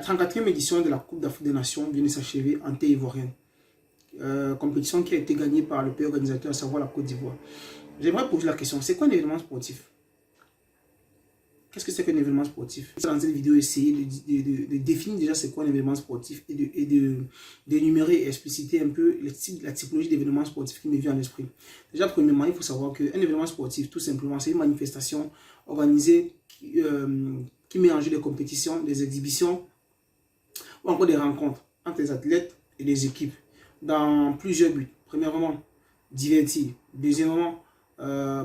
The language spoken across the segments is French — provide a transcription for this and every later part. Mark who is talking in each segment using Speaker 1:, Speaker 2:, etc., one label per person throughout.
Speaker 1: 34e édition de la Coupe d'Afrique des Nations vient de s'achever en terre ivoirienne. Compétition qui a été gagnée par le pays organisateur, à savoir la Côte d'Ivoire. J'aimerais poser la question, c'est quoi un événement sportif? Qu'est-ce que c'est qu'un événement sportif? Dans cette vidéo, essayer de définir déjà c'est quoi un événement sportif et d'énumérer et expliciter un peu la typologie d'événements sportifs qui me vient à l'esprit. Déjà, premièrement, il faut savoir qu'un événement sportif, tout simplement, c'est une manifestation organisée qui met en jeu des compétitions, des exhibitions ou encore des rencontres entre les athlètes et les équipes dans plusieurs buts. Premièrement, divertir. Deuxièmement,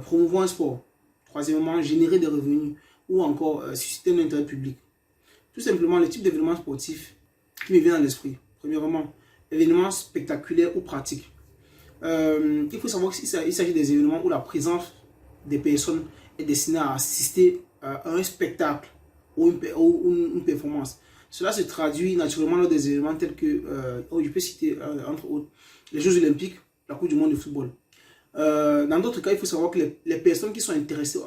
Speaker 1: promouvoir un sport. Troisièmement, générer des revenus ou encore susciter un intérêt public. Tout simplement, le type d'événement sportif qui me vient à l'esprit. Premièrement, événements spectaculaires ou pratiques. Il faut savoir qu'il s'agit des événements où la présence des personnes est destinée à assister à un spectacle ou une performance. Cela se traduit naturellement lors des événements tels que, je peux citer entre autres, les Jeux Olympiques, la Coupe du Monde de football. Dans d'autres cas, il faut savoir que les personnes qui sont intéressées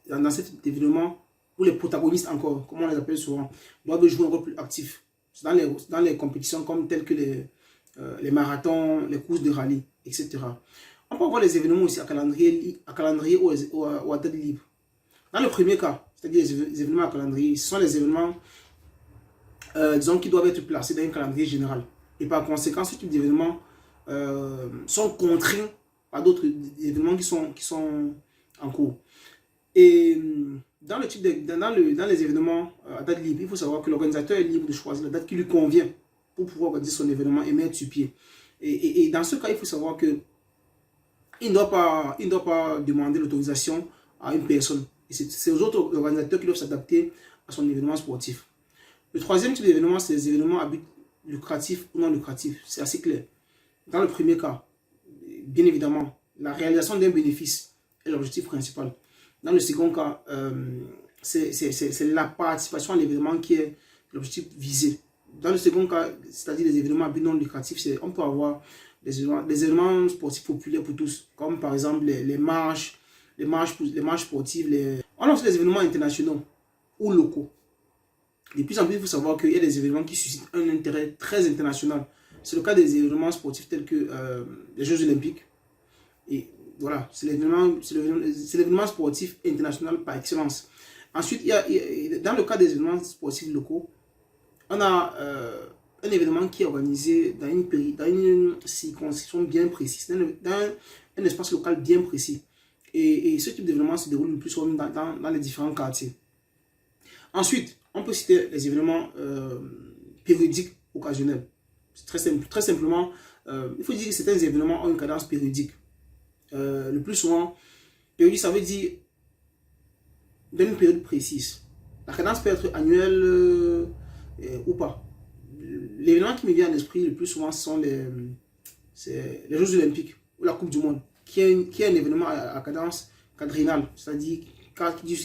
Speaker 1: dans cet événement, ou les protagonistes encore, comme on les appelle souvent, doivent jouer un rôle plus actif dans les compétitions comme telles que les marathons, les courses de rallye, etc. On peut avoir les événements aussi à calendrier ou à date libre. Dans le premier cas, c'est-à-dire les événements à calendrier, ce sont les événements disons, qui doivent être placés dans un calendrier général. Et par conséquent, ce type d'événements sont contraints par d'autres événements qui sont en cours. Et dans les événements à date libre, il faut savoir que l'organisateur est libre de choisir la date qui lui convient pour pouvoir organiser son événement et mettre sur pied. Et dans ce cas, il faut savoir que il ne doit pas demander l'autorisation à une personne. Et c'est aux autres organisateurs qui doivent s'adapter à son événement sportif. Le troisième type d'événement, c'est les événements à but lucratif ou non lucratif. C'est assez clair. Dans le premier cas, bien évidemment, la réalisation d'un bénéfice est l'objectif principal. Dans le second cas, c'est la participation à l'événement qui est l'objectif visé. Dans le second cas, c'est-à-dire les événements à but non lucratif, on peut avoir des événements sportifs populaires pour tous, comme par exemple les marches sportives. On a aussi des événements internationaux ou locaux. De plus en plus, il faut savoir qu'il y a des événements qui suscitent un intérêt très international. C'est le cas des événements sportifs tels que les Jeux Olympiques. Et voilà, c'est l'événement sportif international par excellence. Ensuite, dans le cas des événements sportifs locaux, on a un événement qui est organisé dans une circonscription bien précise, dans un espace local bien précis. Et ce type d'événement se déroule le plus souvent dans les différents quartiers. Ensuite, on peut citer les événements périodiques occasionnels. Très simplement, il faut dire que certains événements ont une cadence périodique. Le plus souvent, périodique, ça veut dire dans une période précise. La cadence peut être annuelle ou pas. L'événement qui me vient à l'esprit le plus souvent sont les Jeux Olympiques ou la Coupe du Monde, qui est un événement à cadence quadriennale, c'est-à-dire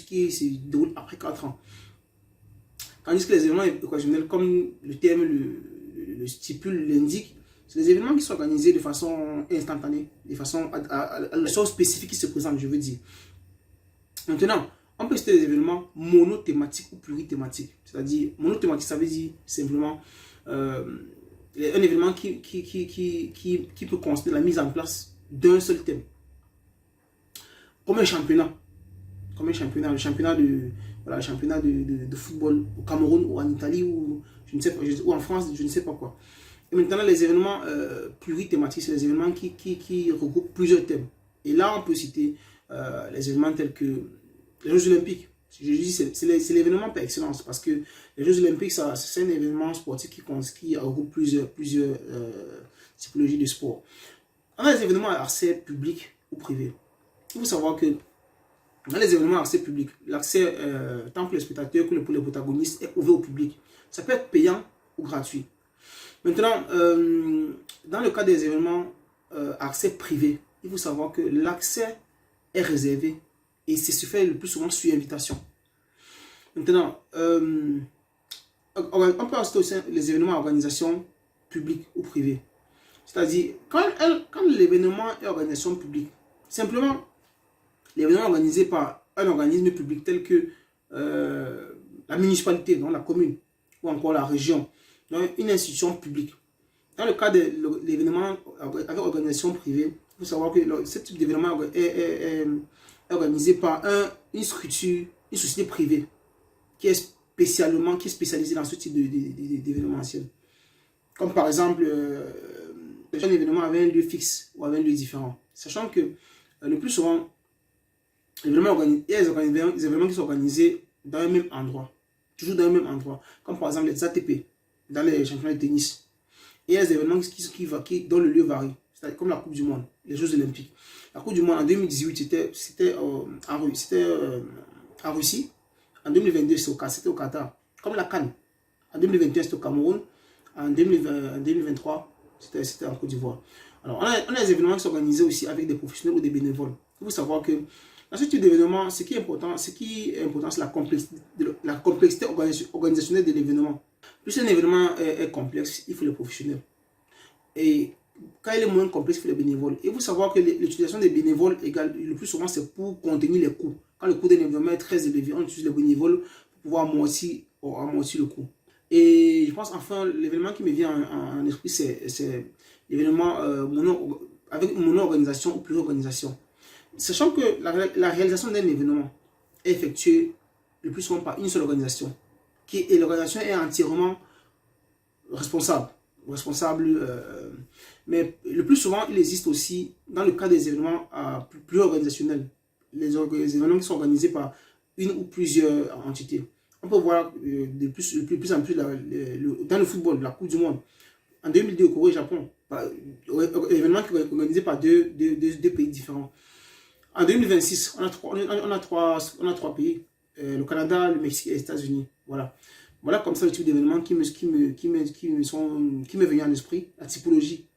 Speaker 1: qui se déroule après 4 ans. Tandis que les événements occasionnels, comme le terme le stipule, l'indique, c'est des événements qui sont organisés de façon instantanée, de façon à la chose spécifique qui se présente, je veux dire. Maintenant, on peut citer des événements monothématiques ou plurithématiques. C'est-à-dire, monothématique, ça veut dire simplement un événement qui peut constater la mise en place d'un seul thème. Comme un championnat. Le championnat de football au Cameroun ou en Italie ou je ne sais pas, ou en France, je ne sais pas quoi. Et maintenant, les événements plurithématiques, c'est les événements qui regroupent plusieurs thèmes. Et là, on peut citer les événements tels que les Jeux Olympiques. Je dis c'est l'événement par excellence parce que les Jeux Olympiques, c'est un événement sportif qui regroupe plusieurs typologies de sport. On a des événements à accès public ou privé. Il faut savoir que dans les événements à accès public, l'accès tant pour les spectateurs que pour les protagonistes est ouvert au public. Ça peut être payant ou gratuit. Maintenant, dans le cas des événements à accès privé, il faut savoir que l'accès est réservé et c'est se fait le plus souvent sur invitation. Maintenant, on peut citer aussi les événements à organisation publique ou privée. C'est-à-dire, quand l'événement est organisation publique, simplement, l'événement organisé par un organisme public tel que la municipalité, donc la commune, ou encore la région. Donc, une institution publique. Dans le cas de l'événement avec organisation privée, il faut savoir que ce type d'événement est organisé par une structure, une société privée qui est spécialisée dans ce type d'événementiel. Comme par exemple, un événement avec un lieu fixe ou avec un lieu différent. Sachant que le plus souvent, il y a des événements qui sont organisés dans un même endroit. Toujours dans un même endroit. Comme par exemple les ATP, dans les championnats de tennis. Et il y a des événements dont le lieu varie. Comme la Coupe du Monde, les Jeux Olympiques. La Coupe du Monde en 2018, c'était en Russie. En 2022, c'était au Qatar. Comme la CAN. En 2021, c'était au Cameroun. En 2023, c'était en Côte d'Ivoire. Alors, on a des événements qui sont organisés aussi avec des professionnels ou des bénévoles. Il faut savoir que dans ce type d'événement, ce qui est important, c'est la complexité organisationnelle de l'événement. Plus un événement est complexe, il faut les professionnels. Et quand il est moins complexe, il faut les bénévoles. Et il faut savoir que l'utilisation des bénévoles, le plus souvent, c'est pour contenir les coûts. Quand le coût d'un événement est très élevé, on utilise les bénévoles pour pouvoir amortir le coût. Et je pense enfin, l'événement qui me vient en esprit, c'est l'événement avec mono-organisation ou plusieurs-organisation. Sachant que la réalisation d'un événement est effectuée le plus souvent par une seule organisation. Et l'organisation est entièrement responsable. Mais le plus souvent, il existe aussi, dans le cas des événements plus organisationnels, les événements qui sont organisés par une ou plusieurs entités. On peut voir de plus en plus dans le football, la Coupe du Monde. En 2002, au Corée et au Japon, événement qui est organisé par deux pays différents. En 2026, on a trois pays, le Canada, le Mexique et les États-Unis. Voilà comme ça le type d'événement qui me vient en esprit, la typologie